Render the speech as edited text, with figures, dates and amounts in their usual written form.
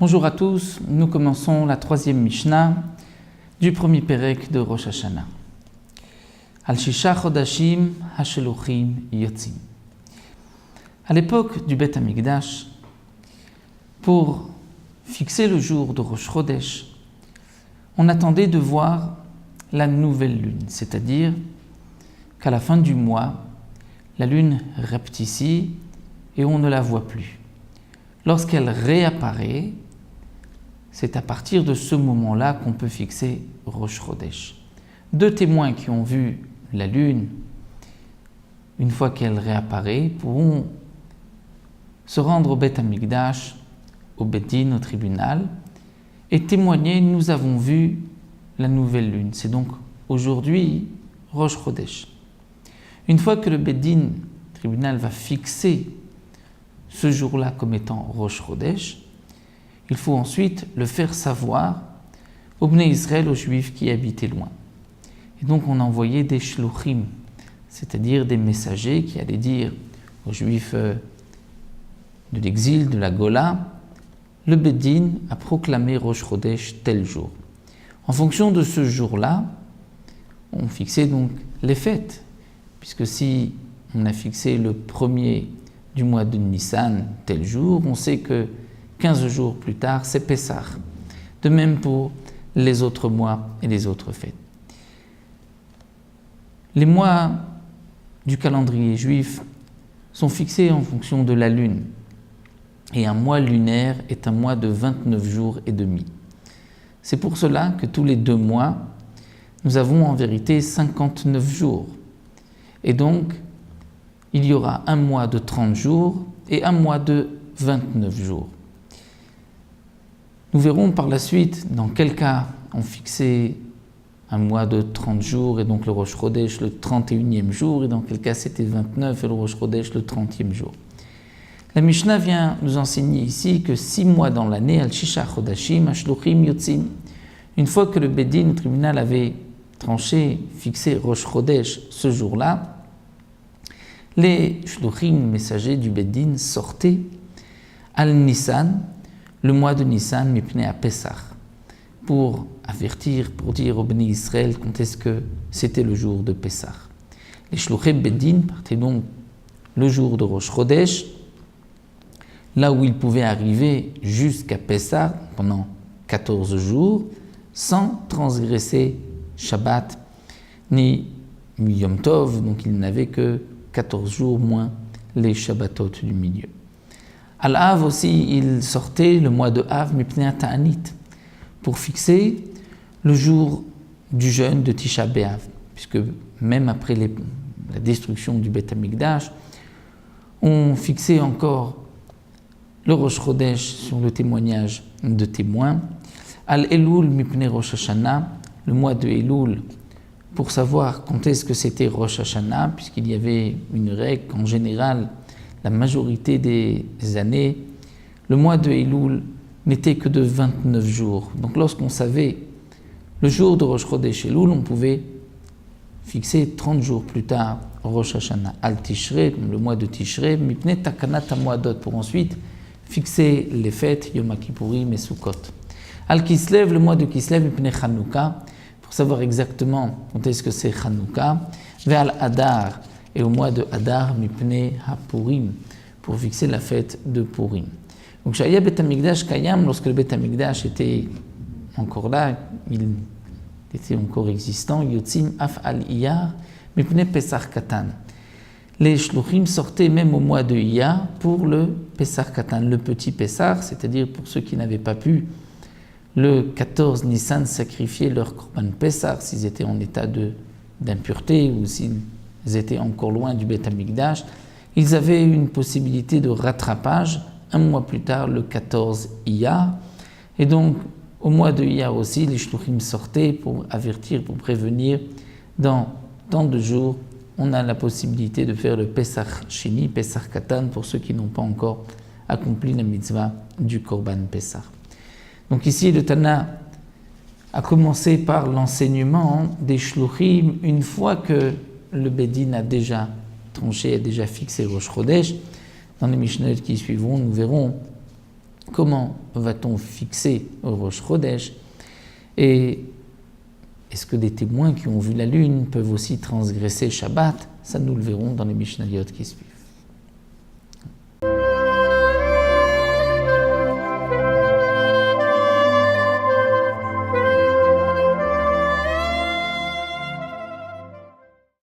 Bonjour à tous, nous commençons la troisième Mishnah du premier Pérek de Rosh Hashanah. Al-Shisha Chodashim Hasheluchim Yotzim. À l'époque du Beth Amikdash, pour fixer le jour de Rosh Chodesh, on attendait de voir la nouvelle lune, c'est-à-dire qu'à la fin du mois, la lune rapetissait et on ne la voit plus. Lorsqu'elle réapparaît, c'est à partir de ce moment-là qu'on peut fixer Rosh Chodesh. Deux témoins qui ont vu la lune, une fois qu'elle réapparaît, pourront se rendre au Beth Amikdash, au Beth Din, au tribunal, et témoigner « Nous avons vu la nouvelle lune ». C'est donc aujourd'hui Rosh Chodesh. Une fois que le Beth Din, tribunal, va fixer ce jour-là comme étant Rosh Chodesh, il faut ensuite le faire savoir aux Bnei Israël, aux Juifs qui habitaient loin. Et donc on a envoyé des shluchim, c'est-à-dire des messagers qui allaient dire aux Juifs de l'exil, de la Gola, le Beth Din a proclamé Rosh Chodesh tel jour. En fonction de ce jour-là, on fixait donc les fêtes, puisque si on a fixé le premier du mois de Nissan tel jour, on sait que 15 jours plus tard, c'est Pessah. De même pour les autres mois et les autres fêtes. Les mois du calendrier juif sont fixés en fonction de la lune. Et un mois lunaire est un mois de 29 jours et demi. C'est pour cela que tous les 2 mois, nous avons en vérité 59 jours. Et donc, il y aura un mois de 30 jours et un mois de 29 jours. Nous verrons par la suite dans quel cas on fixait un mois de 30 jours et donc le Rosh Chodesh le 31e jour et dans quel cas c'était 29 et le Rosh Chodesh le 30e jour. La Mishnah vient nous enseigner ici que 6 mois dans l'année, Al-Shisha Chodashim Hashluchim Yotzim. Une fois que le Beth Din, le tribunal, avait tranché, fixé Rosh Chodesh ce jour-là, les shluchim, messagers du Beth Din, sortaient Al-Nissan, le mois de Nissan, Mipnei à Pessah, pour avertir, pour dire aux Bnei Israël quand est-ce que c'était le jour de Pessah. Les shluchim Beth Din partaient donc le jour de Rosh Chodesh, là où ils pouvaient arriver jusqu'à Pessah pendant 14 jours, sans transgresser Shabbat ni Yom Tov, donc ils n'avaient que 14 jours moins les Shabbatot du milieu. À l'Av aussi, il sortait le mois de Av, Mipnei Ta'anit, pour fixer le jour du jeûne de Tisha B'Av, puisque même après la destruction du Beth Amikdash, on fixait encore le Rosh Chodesh sur le témoignage de témoins, Al-Elul Mipnei Rosh Hashanah, le mois de Elul, pour savoir quand est-ce que c'était Rosh Hashanah, puisqu'il y avait une règle qu'en général, la majorité des années, le mois de Elul n'était que de 29 jours. Donc lorsqu'on savait le jour de Rosh Chodesh Elul, on pouvait fixer 30 jours plus tard Rosh Hashanah. Al-Tishrei, le mois de Tishrei, Mipnei Takanat HaMoadot, pour ensuite fixer les fêtes Yom Kippourim et Sukkot. Al-Kislev, le mois de Kislev, Mipnei Chanukah, pour savoir exactement quand est-ce que c'est Chanukah. Ve'al Adar, et au mois de Adar, Mipnei HaPurim, pour fixer la fête de Purim. Donc, Shaya Beth Amikdash Kayam, lorsque le Beth Amikdash était encore là, il était encore existant, Yotzim Af Al-Iyar, Mipnei Pesach Katan. Les shluchim sortaient même au mois de Iyar pour le Pesach Katan, le petit Pesach, c'est-à-dire pour ceux qui n'avaient pas pu le 14 Nissan sacrifier leur Korban Pesach s'ils étaient en état d'impureté ou s'ils étaient encore loin du Beth Amikdash, ils avaient une possibilité de rattrapage un mois plus tard, le 14 Iyar. Et donc, au mois de Iyar aussi, les shluchim sortaient pour avertir, pour prévenir, dans tant de jours, on a la possibilité de faire le Pesach Sheni, Pesach Katan, pour ceux qui n'ont pas encore accompli la mitzvah du Korban Pesach. Donc ici, le Tana a commencé par l'enseignement des shluchim une fois que le Beth Din a déjà tranché, a déjà fixé Rosh Chodesh. Dans les Mishnayot qui suivront, nous verrons comment va-t-on fixer Rosh Chodesh? Et est-ce que des témoins qui ont vu la lune peuvent aussi transgresser Shabbat? Ça, nous le verrons dans les Mishnayot qui suivent.